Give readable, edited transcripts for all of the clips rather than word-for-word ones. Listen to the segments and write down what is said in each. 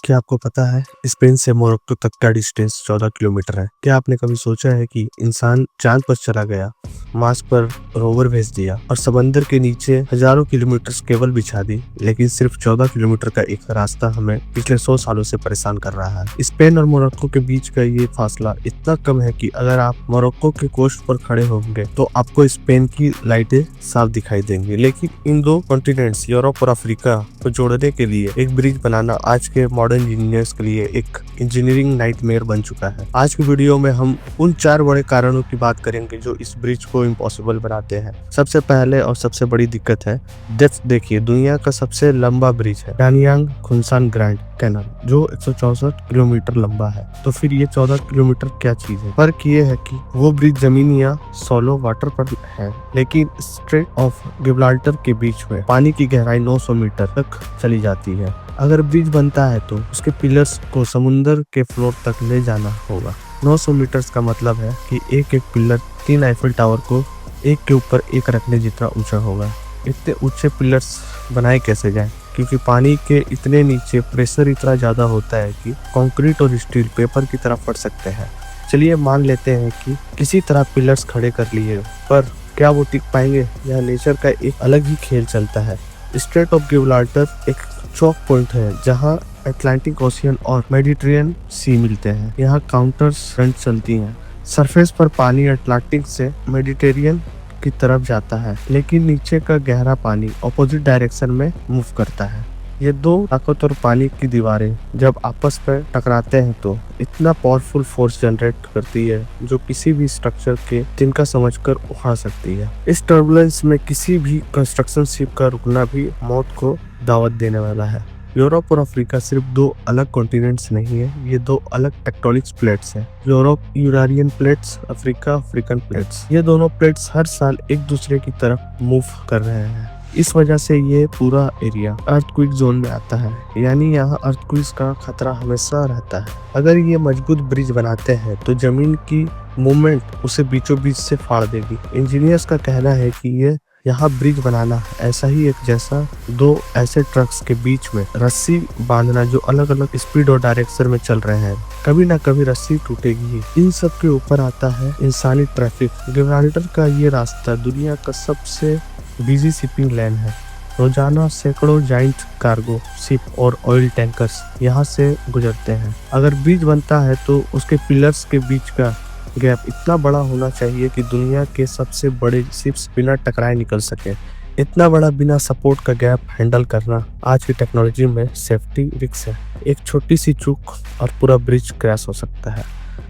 क्या आपको पता है स्पेन से मोरक्को तक का डिस्टेंस 14 किलोमीटर है। क्या आपने कभी सोचा है कि इंसान चांद पर चला गया, मार्स पर रोवर भेज दिया और समंदर के नीचे हजारों किलोमीटर केबल बिछा दी, लेकिन सिर्फ 14 किलोमीटर का एक रास्ता हमें पिछले 100 सालों से परेशान कर रहा है। स्पेन और मोरक्को के बीच का ये फासला इतना कम है कि अगर आप मोरक्को के कोस्ट पर खड़े होंगे तो आपको स्पेन की लाइटें साफ दिखाई देंगी। लेकिन इन दो कॉन्टिनेंट्स यूरोप और अफ्रीका को जोड़ने के लिए एक ब्रिज बनाना आज के मॉडर्न इंजीनियर्स के लिए एक इंजीनियरिंग नाइटमेयर बन चुका है। आज की वीडियो में हम उन 4 बड़े कारणों की बात करेंगे जो इस ब्रिज को इम्पॉसिबल बनाते हैं। सबसे पहले और सबसे बड़ी दिक्कत है डेप्थ। देखिए, दुनिया का सबसे लंबा ब्रिज है डानियांग खुनसान ग्रैंड कैनाल, जो 164 किलोमीटर लंबा है। तो फिर ये 14 किलोमीटर क्या चीज है? फर्क ये है कि वो ब्रिज जमीन या सोलो वाटर पर है, लेकिन स्ट्रेट ऑफ गिब्राल्टर के बीच में पानी की गहराई 900 मीटर तक चली जाती है। अगर ब्रिज बनता है तो उसके पिलर्स को समुद्र के फ्लोर तक ले जाना होगा। 900 मीटर का मतलब है कि एक एक पिलर 3 आईफिल टावर को एक के ऊपर एक रखने जितना ऊंचा होगा। इतने ऊंचे पिलर्स बनाए कैसे जाए? क्योंकि पानी के इतने नीचे प्रेशर इतना ज्यादा होता है कि कंक्रीट और स्टील पेपर की तरह फट सकते हैं। चलिए मान लेते हैं कि किसी तरह पिलर्स खड़े कर लिए, पर क्या वो टिक पाएंगे? यह नेचर का एक अलग ही खेल चलता है। स्ट्रेट ऑफ गिब्राल्टर एक चौक पॉइंट है जहां अटलांटिक ओशियन और मेडिटेरियन सी मिलते हैं। यहाँ काउंटर फ्रंट चलती हैं। सरफेस पर पानी अटलांटिक से मेडिटेरियन की तरफ जाता है, लेकिन नीचे का गहरा पानी ऑपोजिट डायरेक्शन में मूव करता है। ये दो ताकतवर पानी की दीवारें जब आपस में टकराते हैं तो इतना पावरफुल फोर्स जनरेट करती है जो किसी भी स्ट्रक्चर के तिनका समझकर उखाड़ सकती है। इस टर्बुलेंस में किसी भी कंस्ट्रक्शन शिप का रुकना भी मौत को दावत देने वाला है। यूरोप और अफ्रीका सिर्फ 2 अलग कॉन्टिनेंट्स नहीं है, ये 2 अलग टेक्टोनिक प्लेट्स हैं। Europe Eurasian plates, Africa African plates. ये दोनों प्लेट्स हर साल एक दूसरे की तरफ मूव कर रहे हैं। इस वजह से ये पूरा एरिया अर्थक्वेक जोन में आता है, यानी यहाँ अर्थक्वेक का खतरा हमेशा रहता है। अगर ये मजबूत ब्रिज बनाते हैं तो जमीन की मूवमेंट उसे बीचों बीच से फाड़ देगी। इंजीनियर्स का कहना है कि ये यहाँ ब्रिज बनाना ऐसा ही एक जैसा 2 ऐसे ट्रक्स के बीच में रस्सी बांधना जो अलग अलग स्पीड और डायरेक्शन में चल रहे हैं। कभी ना कभी रस्सी टूटेगी। इन सब के ऊपर आता है इंसानी ट्रैफिक। गिब्राल्टर का ये रास्ता दुनिया का सबसे बिजी शिपिंग लाइन है। रोजाना सैकड़ों जाइंट कार्गो शिप और ऑयल टैंकर्स यहाँ से गुजरते हैं। अगर ब्रिज बनता है तो उसके पिलर्स के बीच का गैप इतना बड़ा होना चाहिए कि दुनिया के सबसे बड़े शिप्स बिना टकराए निकल सके। इतना बड़ा बिना सपोर्ट का गैप हैंडल करना आज की टेक्नोलॉजी में सेफ्टी रिस्क है। एक छोटी सी चूक और पूरा ब्रिज क्रैश हो सकता है।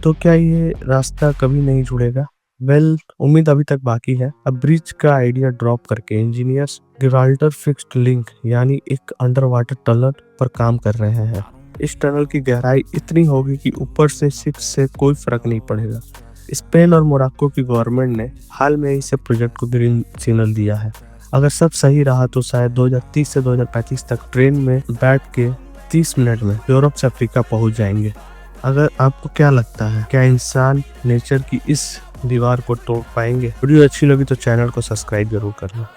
तो क्या ये रास्ता कभी नहीं जुड़ेगा? उम्मीद अभी तक बाकी है। अब ब्रिज का आइडिया ड्रॉप करके इंजीनियर्स गिब्राल्टर फिक्स्ड लिंक यानी एक अंडर वाटर टनल पर काम कर रहे हैं। इस टनल की गहराई इतनी होगी कि ऊपर से शिप से कोई फर्क नहीं पड़ेगा। स्पेन और मोरक्को की गवर्नमेंट ने हाल में इसे प्रोजेक्ट को ग्रीन सिग्नल दिया है। अगर सब सही रहा तो शायद 2030 से 2035 तक ट्रेन में बैठ के 30 मिनट में यूरोप से अफ्रीका पहुंच जाएंगे। अगर आपको क्या लगता है, क्या इंसान नेचर की इस दीवार को तोड़ पाएंगे? वीडियो अच्छी लगी तो चैनल को सब्सक्राइब जरूर करना।